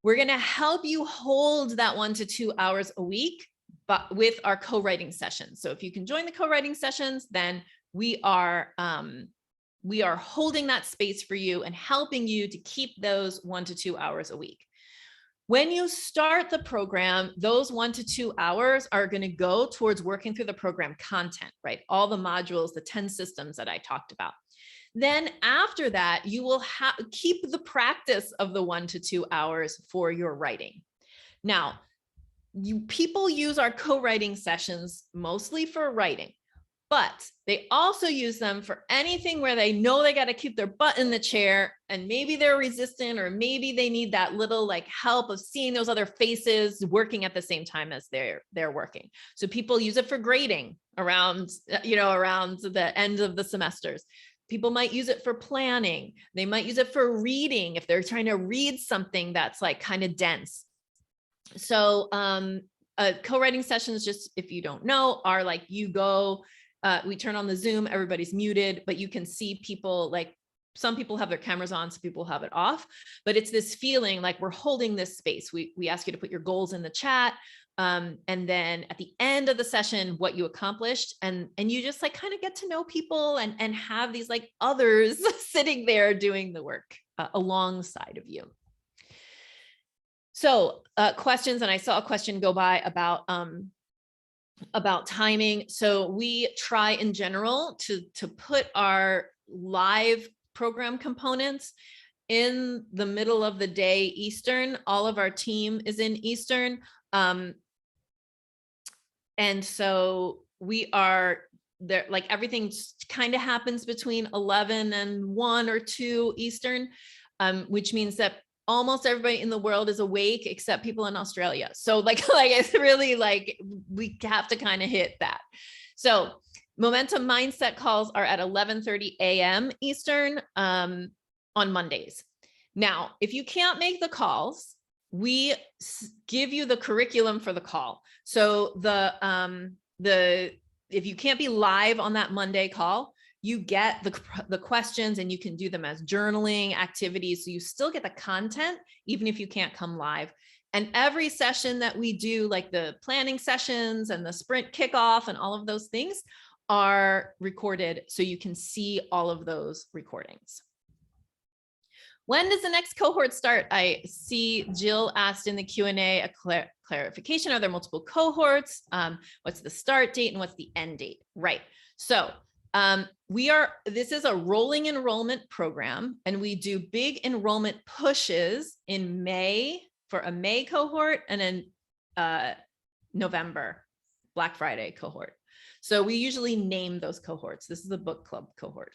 [SPEAKER 1] We're going to help you hold that 1 to 2 hours a week, but with our co-writing sessions. So if you can join the co-writing sessions, then we are holding that space for you and helping you to keep those 1 to 2 hours a week. When you start the program, those 1 to 2 hours are going to go towards working through the program content, right? All the modules, the 10 systems that I talked about. Then after that, you will keep the practice of the 1 to 2 hours for your writing. Now, people use our co-writing sessions mostly for writing, but they also use them for anything where they know they got to keep their butt in the chair, and maybe they're resistant, or maybe they need that little help of seeing those other faces working at the same time as they're working. So people use it for grading around the end of the semesters. People might use it for planning. They might use it for reading if they're trying to read something that's kind of dense. So co-writing sessions, just if you don't know, are you go, we turn on the Zoom, everybody's muted, but you can see people some people have their cameras on, some people have it off, but it's this feeling like we're holding this space. We ask you to put your goals in the chat. And then at the end of the session, what you accomplished, and you just like kind of get to know people and have these like others sitting there doing the work alongside of you. So questions, and I saw a question go by about timing. So we try in general to put our live program components in the middle of the day Eastern. All of our team is in Eastern. And so we are there, like everything kind of happens between 11 and 1 or 2 Eastern, which means that almost everybody in the world is awake except people in Australia. So like it's really like we have to kind of hit that. So Momentum Mindset calls are at 11:30 a.m. Eastern on Mondays. Now, if you can't make the calls, we give you the curriculum for the call. So if you can't be live on that Monday call, you get the questions and you can do them as journaling activities. So you still get the content, even if you can't come live. And every session that we do, like the planning sessions and the sprint kickoff and all of those things, are recorded. So you can see all of those recordings. When does the next cohort start? I see Jill asked in the Q&A a clarification. Are there multiple cohorts? What's the start date and what's the end date? Right. So this is a rolling enrollment program, and we do big enrollment pushes in May for a May cohort and then November, Black Friday cohort. So we usually name those cohorts. This is the book club cohort.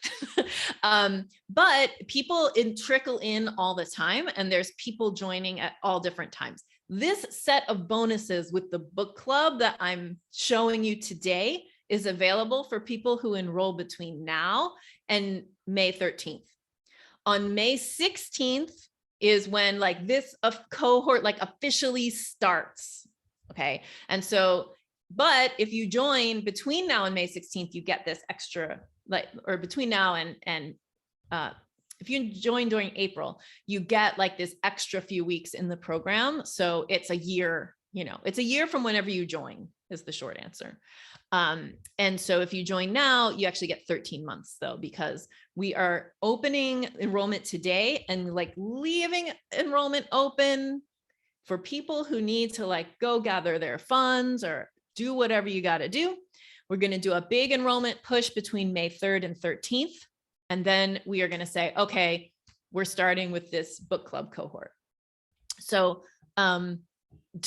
[SPEAKER 1] But people trickle in all the time, and there's people joining at all different times. This set of bonuses with the book club that I'm showing you today is available for people who enroll between now and May 13th. On May 16th is when like this cohort like officially starts. Okay. And so, but if you join between now and May 16th, you get this extra, like, or between now and if you join during April, you get like this extra few weeks in the program. So it's a year, it's a year from whenever you join is the short answer. And so if you join now, you actually get 13 months though, because we are opening enrollment today and like leaving enrollment open for people who need to like go gather their funds or do whatever you got to do. We're going to do a big enrollment push between May 3rd and 13th. And then we are going to say, okay, we're starting with this book club cohort. So to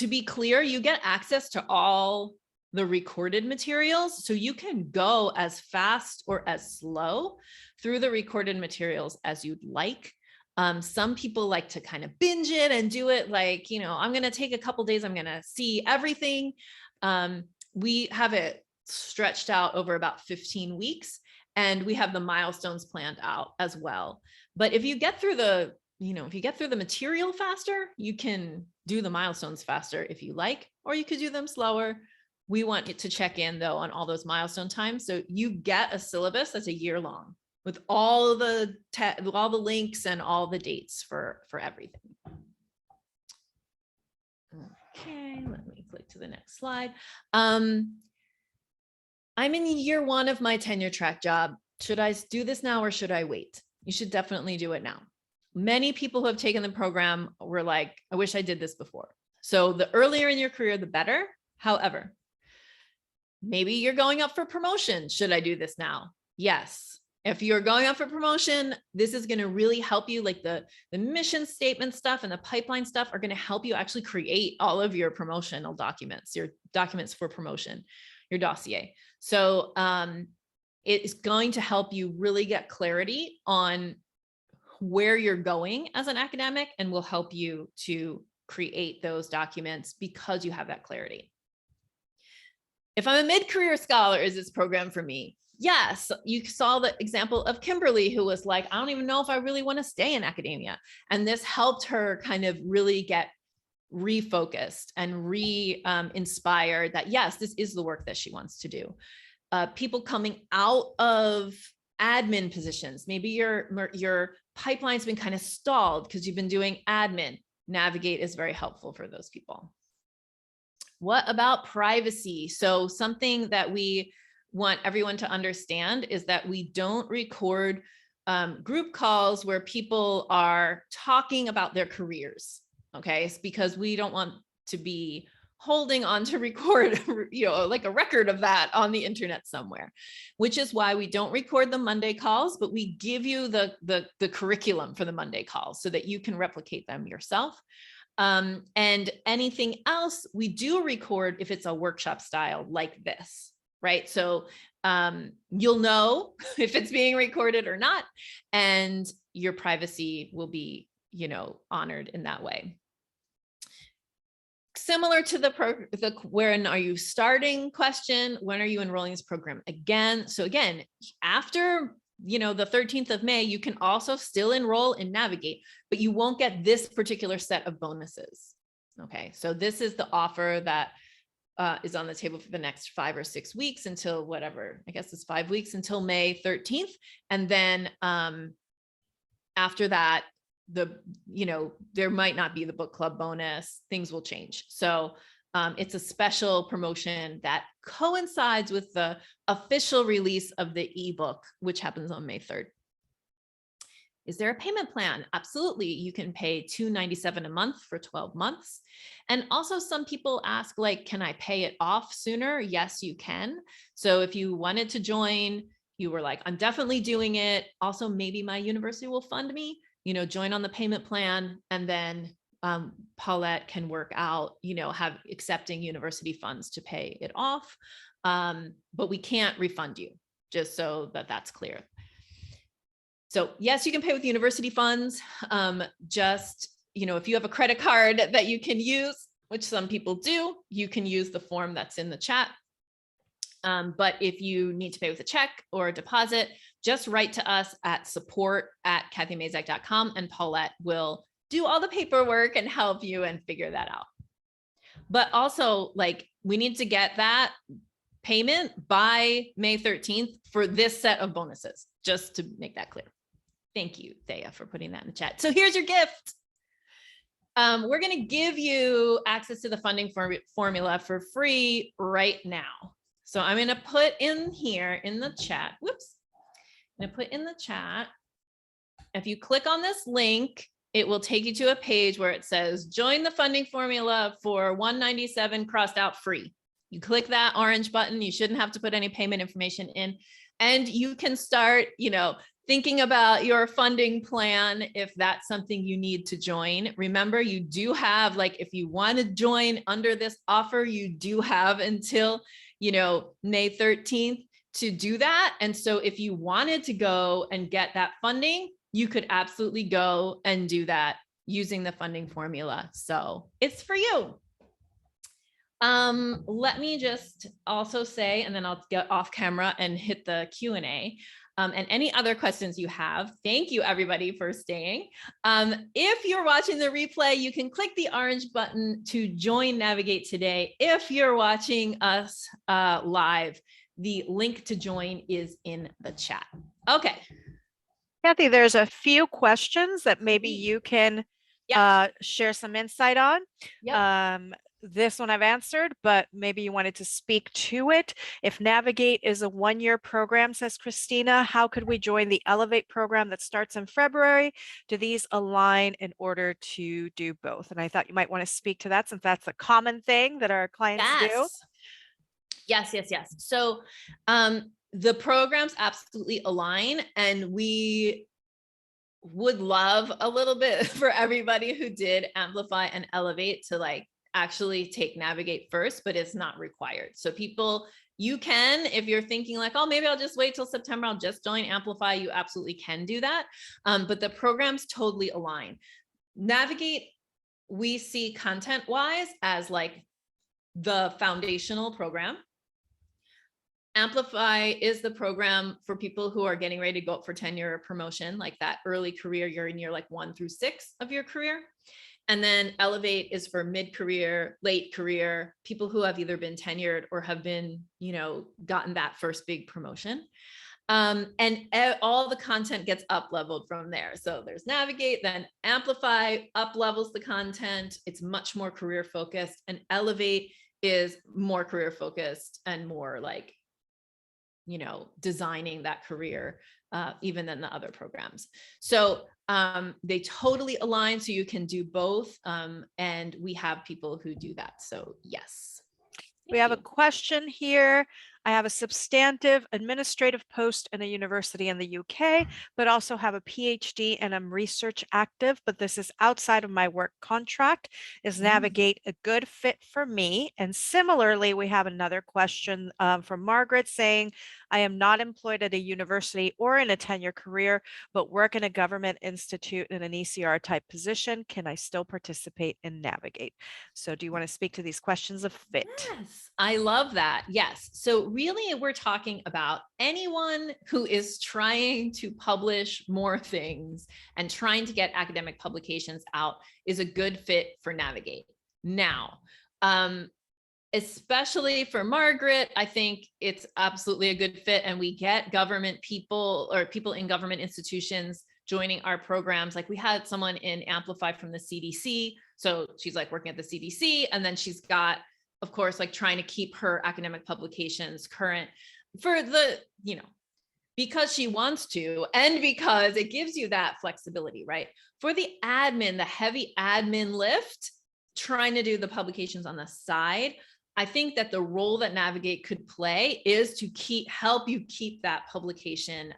[SPEAKER 1] be clear, you get access to all the recorded materials. So you can go as fast or as slow through the recorded materials as you'd like. Some people like to kind of binge it and do it like, I'm going to take a couple days, I'm going to see everything. We have it stretched out over about 15 weeks, and we have the milestones planned out as well. But if you get through the, if you get through the material faster, you can do the milestones faster if you like, or you could do them slower. We want it to check in though on all those milestone times. So you get a syllabus that's a year long with all the links and all the dates for everything. Okay, let me click to the next slide. I'm in year 1 of my tenure track job. Should I do this now or should I wait? You should definitely do it now. Many people who have taken the program were like, I wish I did this before. So the earlier in your career, the better. However, maybe you're going up for promotion. Should I do this now? Yes. If you're going up for promotion, this is going to really help you. Like the mission statement stuff and the pipeline stuff are going to help you actually create all of your promotional documents, your documents for promotion, your dossier. So it is going to help you really get clarity on where you're going as an academic, and will help you to create those documents because you have that clarity. If I'm a mid-career scholar, is this program for me? Yes, you saw the example of Kimberly, who was like, I don't even know if I really want to stay in academia. And this helped her kind of really get refocused and inspired that, yes, this is the work that she wants to do. People coming out of admin positions. Maybe your pipeline's been kind of stalled because you've been doing admin. Navigate is very helpful for those people. What about privacy? So something that we want everyone to understand is that we don't record group calls where people are talking about their careers. Okay, it's because we don't want to be holding on to record, like a record of that on the internet somewhere, which is why we don't record the Monday calls, but we give you the curriculum for the Monday calls so that you can replicate them yourself. And anything else we do record if it's a workshop style like this, right? So you'll know if it's being recorded or not, and your privacy will be, honored in that way. Similar to the when are you starting question, when are you enrolling this program? So again, after the 13th of May, you can also still enroll in Navigate, but you won't get this particular set of bonuses. Okay, so this is the offer that is on the table for the next 5 or 6 weeks until whatever, I guess it's 5 weeks until May 13th. And then after that, there might not be the book club bonus, things will change. So it's a special promotion that coincides with the official release of the ebook, which happens on May 3rd. Is there a payment plan? Absolutely. You can pay $297 a month for 12 months. And also some people ask, like, can I pay it off sooner? Yes, you can. So if you wanted to join, you were like, I'm definitely doing it. Also, maybe my university will fund me, join on the payment plan. And then Paulette can work out, have accepting university funds to pay it off. But we can't refund you, just so that's clear. So yes, you can pay with university funds. If you have a credit card that you can use, which some people do, you can use the form that's in the chat. But if you need to pay with a check or a deposit, just write to us at support@kathymazak.com and Paulette will do all the paperwork and help you and figure that out. But also, we need to get that payment by May 13th for this set of bonuses, just to make that clear. Thank you, Thea, for putting that in the chat. So here's your gift. We're going to give you access to the funding formula for free right now. So I'm going to put in here in the chat. Whoops. I'm going to put in the chat. If you click on this link, it will take you to a page where it says join the funding formula for $197 crossed out free. You click that orange button. You shouldn't have to put any payment information in, and you can start, thinking about your funding plan if that's something you need to join. Remember, you do have, if you want to join under this offer, you do have until, May 13th to do that. And so if you wanted to go and get that funding, you could absolutely go and do that using the funding formula. So it's for you. Let me just also say, and then I'll get off camera and hit the Q&A. And any other questions you have. Thank you, everybody, for staying. If you're watching the replay, you can click the orange button to join Navigate today. If you're watching us live, the link to join is in the chat. Okay.
[SPEAKER 2] Kathy, there's a few questions that maybe you can share some insight on.
[SPEAKER 1] Yep.
[SPEAKER 2] This one I've answered, but maybe you wanted to speak to it. If Navigate is a one-year program, says Christina, how could we join the Elevate program that starts in February? Do these align in order to do both? And I thought you might want to speak to that since that's a common thing that our clients do.
[SPEAKER 1] Yes. So the programs absolutely align, and we would love a little bit for everybody who did Amplify and Elevate to actually take Navigate first, but it's not required. So people, you can, if you're thinking oh, maybe I'll just wait till September, I'll just join Amplify, you absolutely can do that. But the programs totally align. Navigate, we see content wise as the foundational program. Amplify is the program for people who are getting ready to go up for tenure or promotion, that early career, you're in year 1 through 6 of your career. And then Elevate is for mid-career, late career, people who have either been tenured or have been, gotten that first big promotion. All the content gets up leveled from there. So there's Navigate, then Amplify up levels the content. It's much more career focused, and Elevate is more career focused and more like, designing that career even than the other programs. So they totally align, so you can do both. And we have people who do that. So yes.
[SPEAKER 2] We have a question here. I have a substantive administrative post in a university in the UK, but also have a PhD and I'm research active, but this is outside of my work contract. Is Navigate a good fit for me? And similarly, we have another question from Margaret saying, I am not employed at a university or in a tenure career, but work in a government institute in an ECR type position. Can I still participate in Navigate? So do you want to speak to these questions of fit?
[SPEAKER 1] Yes, I love that. Yes. So really we're talking about anyone who is trying to publish more things and trying to get academic publications out is a good fit for Navigate. Now, especially for Margaret, I think it's absolutely a good fit. And we get government people or people in government institutions joining our programs. Like we had someone in Amplify from the CDC. So she's like working at the CDC, and then she's got, of course, like trying to keep her academic publications current for the, because she wants to, and because it gives you that flexibility, right? For the admin, the heavy admin lift, trying to do the publications on the side, I think that the role that Navigate could play is to help you keep that publication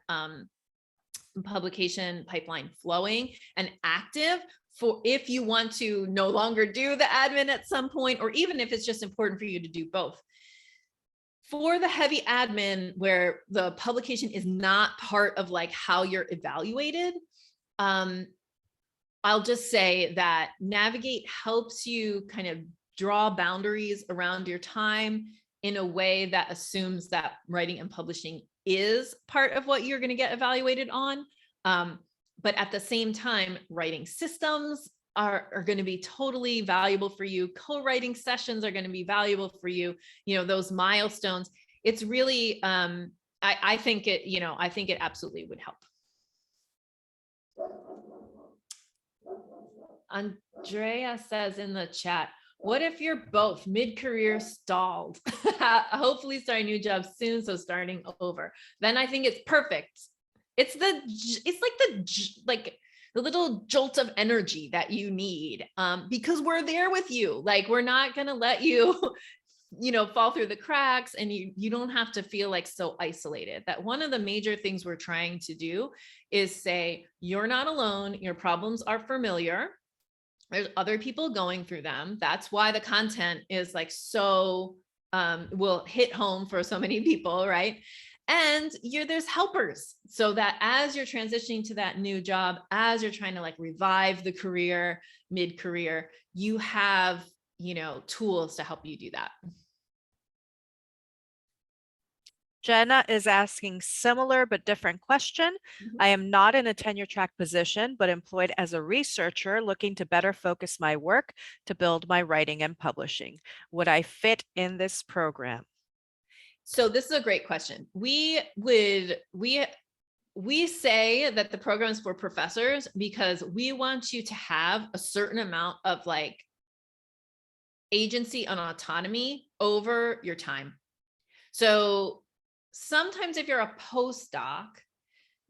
[SPEAKER 1] pipeline flowing and active, for if you want to no longer do the admin at some point, or even if it's just important for you to do both. For the heavy admin, where the publication is not part of like how you're evaluated, I'll just say that Navigate helps you kind of draw boundaries around your time in a way that assumes that writing and publishing is part of what you're going to get evaluated on. But at the same time, writing systems are going to be totally valuable for you. Co-writing sessions are going to be valuable for you. Those milestones. It's really, I think it absolutely would help. Andrea says in the chat, what if you're both mid-career stalled? Hopefully starting a new job soon, so starting over. Then I think it's perfect. It's like the little jolt of energy that you need, because we're there with you. Like, we're not going to let you, fall through the cracks, and you don't have to feel like so isolated. That one of the major things we're trying to do is say, you're not alone. Your problems are familiar. There's other people going through them. That's why the content is like so will hit home for so many people, right? And there's helpers, so that as you're transitioning to that new job, as you're trying to like revive the career, mid-career, you have, tools to help you do that.
[SPEAKER 2] Jenna is asking similar but different question. I am not in a tenure track position, but employed as a researcher looking to better focus my work to build my writing and publishing. Would I fit in this program?
[SPEAKER 1] So this is a great question. We say that the program is for professors because we want you to have a certain amount of like agency and autonomy over your time. So sometimes if you're a postdoc,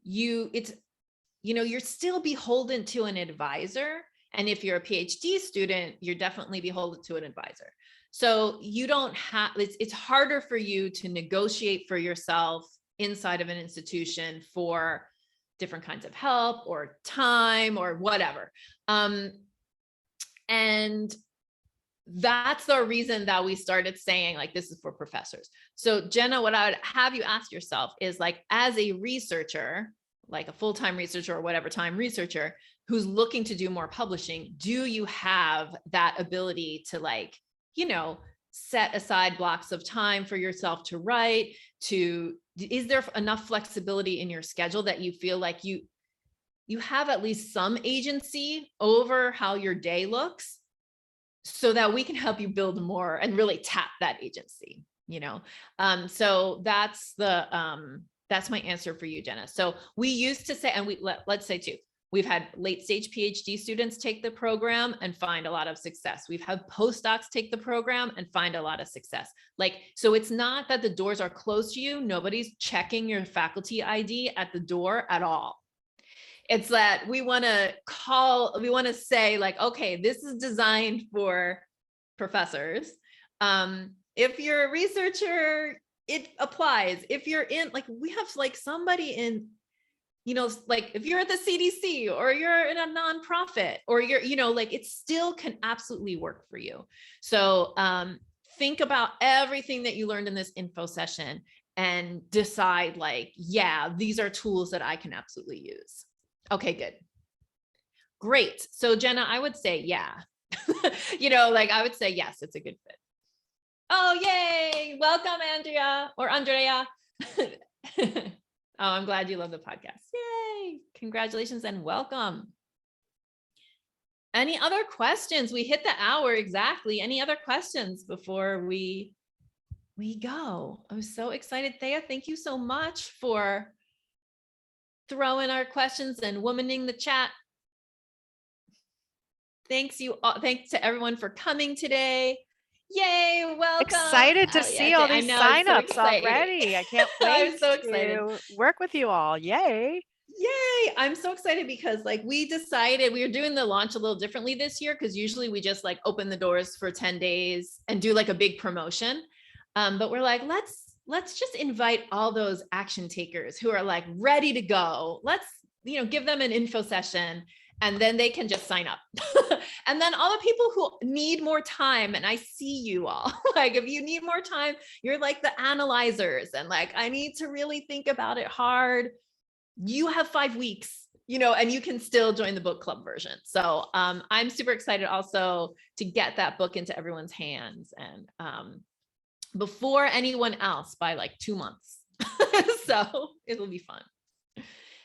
[SPEAKER 1] you're still beholden to an advisor. And if you're a PhD student, you're definitely beholden to an advisor. So you don't have, it's harder for you to negotiate for yourself inside of an institution for different kinds of help or time or whatever. And that's the reason that we started saying like, this is for professors. So Jenna, what I would have you ask yourself is like, as a researcher, like a full-time researcher or whatever time researcher who's looking to do more publishing, do you have that ability to like, set aside blocks of time for yourself to write? Is there enough flexibility in your schedule that you feel like you have at least some agency over how your day looks, so that we can help you build more and really tap that agency, So that's That's my answer for you, Jenna. So we used to say, and let's say too, we've had late stage PhD students take the program and find a lot of success. We've had postdocs take the program and find a lot of success. Like, so it's not that the doors are closed to you. Nobody's checking your faculty ID at the door at all. It's that we want to say like, okay, this is designed for professors. If you're a researcher, it applies. If you're in, like, we have like somebody in, you know, like if you're at the CDC or you're in a nonprofit or you're, you know, like it still can absolutely work for you. So think about everything that you learned in this info session and decide like, yeah, these are tools that I can absolutely use. Okay, good. Great. So Jenna, I would say, yeah, you know, like I would say, yes, it's a good fit. Oh, yay. Welcome, Andrea or Andrea. Oh, I'm glad you love the podcast. Yay. Congratulations and welcome. Any other questions? We hit the hour exactly. Any other questions before we go? I'm so excited. Thea, thank you so much for throwing our questions and womaning the chat. Thanks to everyone for coming today. Yay, welcome.
[SPEAKER 2] Excited to see all these signups already. I can't wait
[SPEAKER 1] I'm so excited
[SPEAKER 2] to work with you all. Yay.
[SPEAKER 1] Yay. I'm so excited because like we decided we were doing the launch a little differently this year because usually we just like open the doors for 10 days and do like a big promotion. But we're like, let's just invite all those action takers who are like ready to go. Let's, you know, give them an info session and then they can just sign up. And then all the people who need more time, and I see you all, like if you need more time, you're like the analyzers and like, I need to really think about it hard. You have 5 weeks, you know, and you can still join the book club version. So I'm super excited also to get that book into everyone's hands and before anyone else by like 2 months. So it'll be fun.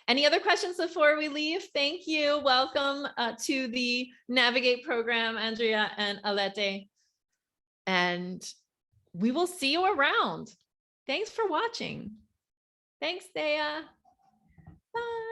[SPEAKER 1] Any other questions before we leave? Thank you. Welcome to the Navigate program, Andrea and Alette. And we will see you around. Thanks for watching. Thanks, Thea. Bye.